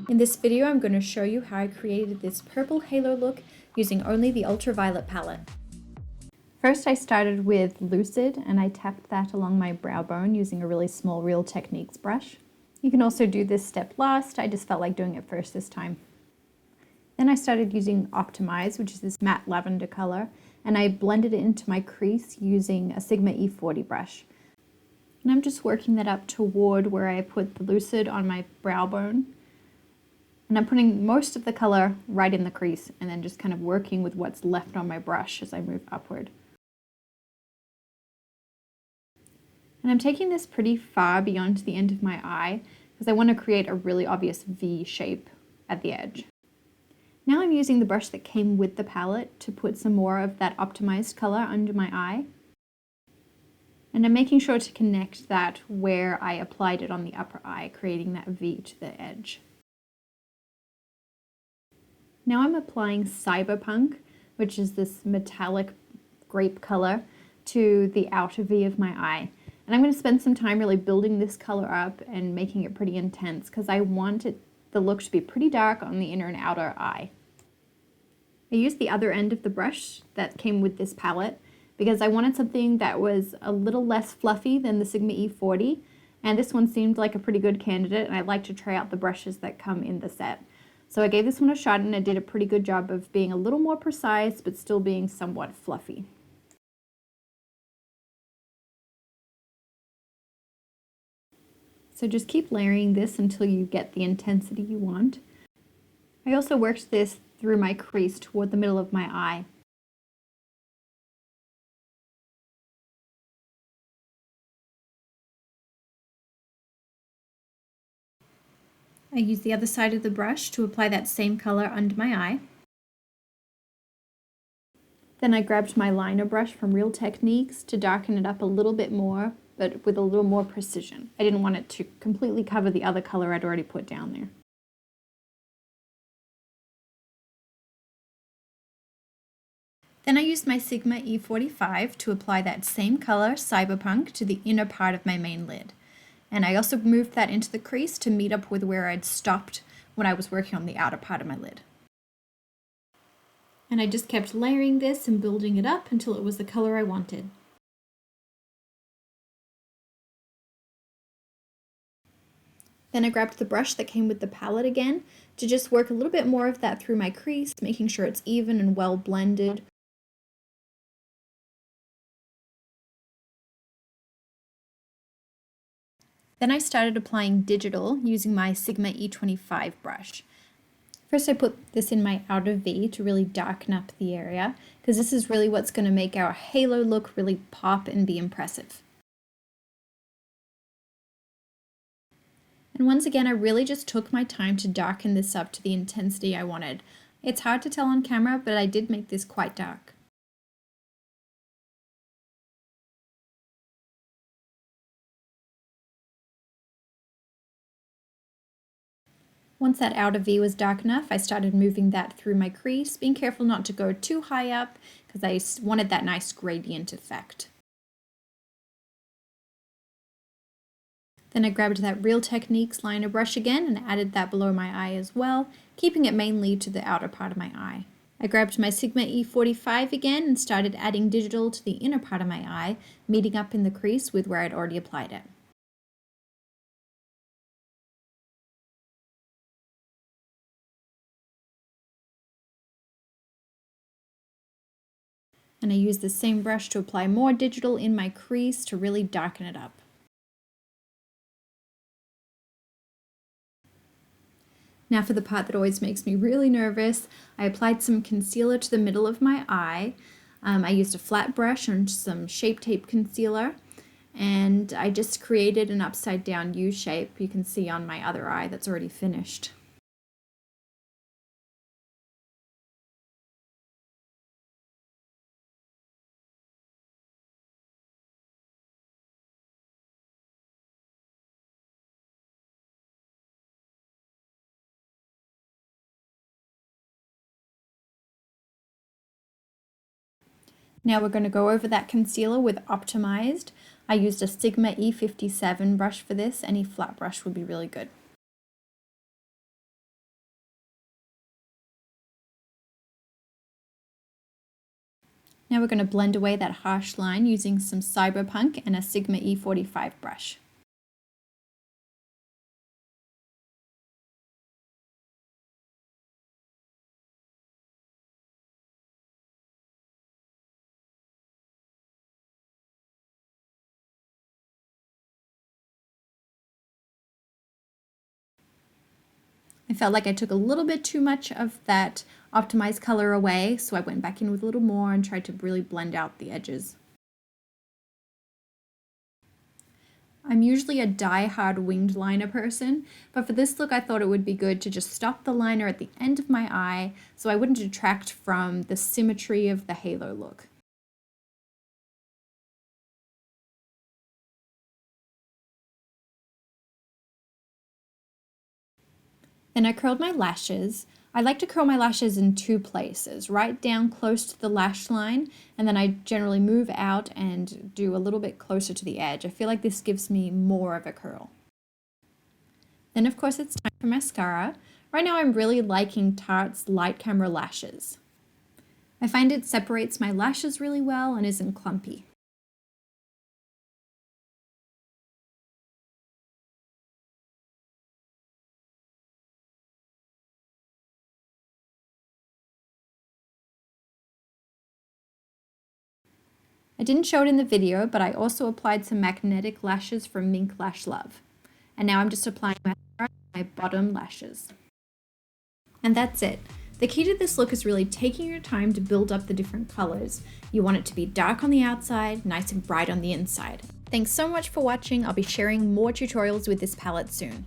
In this video, I'm going to show you how I created this purple halo look using only the Ultraviolet palette. First, I started with Lucid and I tapped that along my brow bone using a really small Real Techniques brush. You can also do this step last, I just felt like doing it first this time. Then I started using Optimize, which is this matte lavender color, and I blended it into my crease using a Sigma E40 brush. And I'm just working that up toward where I put the Lucid on my brow bone. And I'm putting most of the color right in the crease and then just kind of working with what's left on my brush as I move upward. And I'm taking this pretty far beyond the end of my eye because I want to create a really obvious V shape at the edge. Now I'm using the brush that came with the palette to put some more of that optimized color under my eye. And I'm making sure to connect that where I applied it on the upper eye, creating that V to the edge. Now I'm applying Cyberpunk, which is this metallic grape color, to the outer V of my eye. And I'm going to spend some time really building this color up and making it pretty intense because I want the look to be pretty dark on the inner and outer eye. I used the other end of the brush that came with this palette because I wanted something that was a little less fluffy than the Sigma E40, and this one seemed like a pretty good candidate, and I like to try out the brushes that come in the set. So I gave this one a shot and I did a pretty good job of being a little more precise but still being somewhat fluffy. So just keep layering this until you get the intensity you want. I also worked this through my crease toward the middle of my eye. I used the other side of the brush to apply that same color under my eye. Then I grabbed my liner brush from Real Techniques to darken it up a little bit more, but with a little more precision. I didn't want it to completely cover the other color I'd already put down there. Then I used my Sigma E45 to apply that same color, Cyberpunk, to the inner part of my main lid. And I also moved that into the crease to meet up with where I'd stopped when I was working on the outer part of my lid. And I just kept layering this and building it up until it was the color I wanted. Then I grabbed the brush that came with the palette again to just work a little bit more of that through my crease, making sure it's even and well blended. Then I started applying digital using my Sigma E25 brush. First I put this in my outer V to really darken up the area, because this is really what's going to make our halo look really pop and be impressive. And once again, I really just took my time to darken this up to the intensity I wanted. It's hard to tell on camera, but I did make this quite dark. Once that outer V was dark enough, I started moving that through my crease, being careful not to go too high up because I wanted that nice gradient effect. Then I grabbed that Real Techniques liner brush again and added that below my eye as well, keeping it mainly to the outer part of my eye. I grabbed my Sigma E45 again and started adding digital to the inner part of my eye, meeting up in the crease with where I'd already applied it. And I used the same brush to apply more digital in my crease to really darken it up. Now for the part that always makes me really nervous, I applied some concealer to the middle of my eye. I used a flat brush and some Shape Tape concealer, and I just created an upside down U shape you can see on my other eye that's already finished. Now we're going to go over that concealer with Optimized. I used a Sigma E57 brush for this. Any flat brush would be really good. Now we're going to blend away that harsh line using some Cyberpunk and a Sigma E45 brush. I felt like I took a little bit too much of that optimized color away, so I went back in with a little more and tried to really blend out the edges. I'm usually a die-hard winged liner person, but for this look I thought it would be good to just stop the liner at the end of my eye so I wouldn't detract from the symmetry of the halo look. Then I curled my lashes. I like to curl my lashes in two places, right down close to the lash line, and then I generally move out and do a little bit closer to the edge. I feel like this gives me more of a curl. Then of course it's time for mascara. Right now I'm really liking Tarte's Light Camera Lashes. I find it separates my lashes really well and isn't clumpy. I didn't show it in the video, but I also applied some magnetic lashes from Mink Lash Love. And now I'm just applying mascara on my bottom lashes. And that's it. The key to this look is really taking your time to build up the different colors. You want it to be dark on the outside, nice and bright on the inside. Thanks so much for watching. I'll be sharing more tutorials with this palette soon.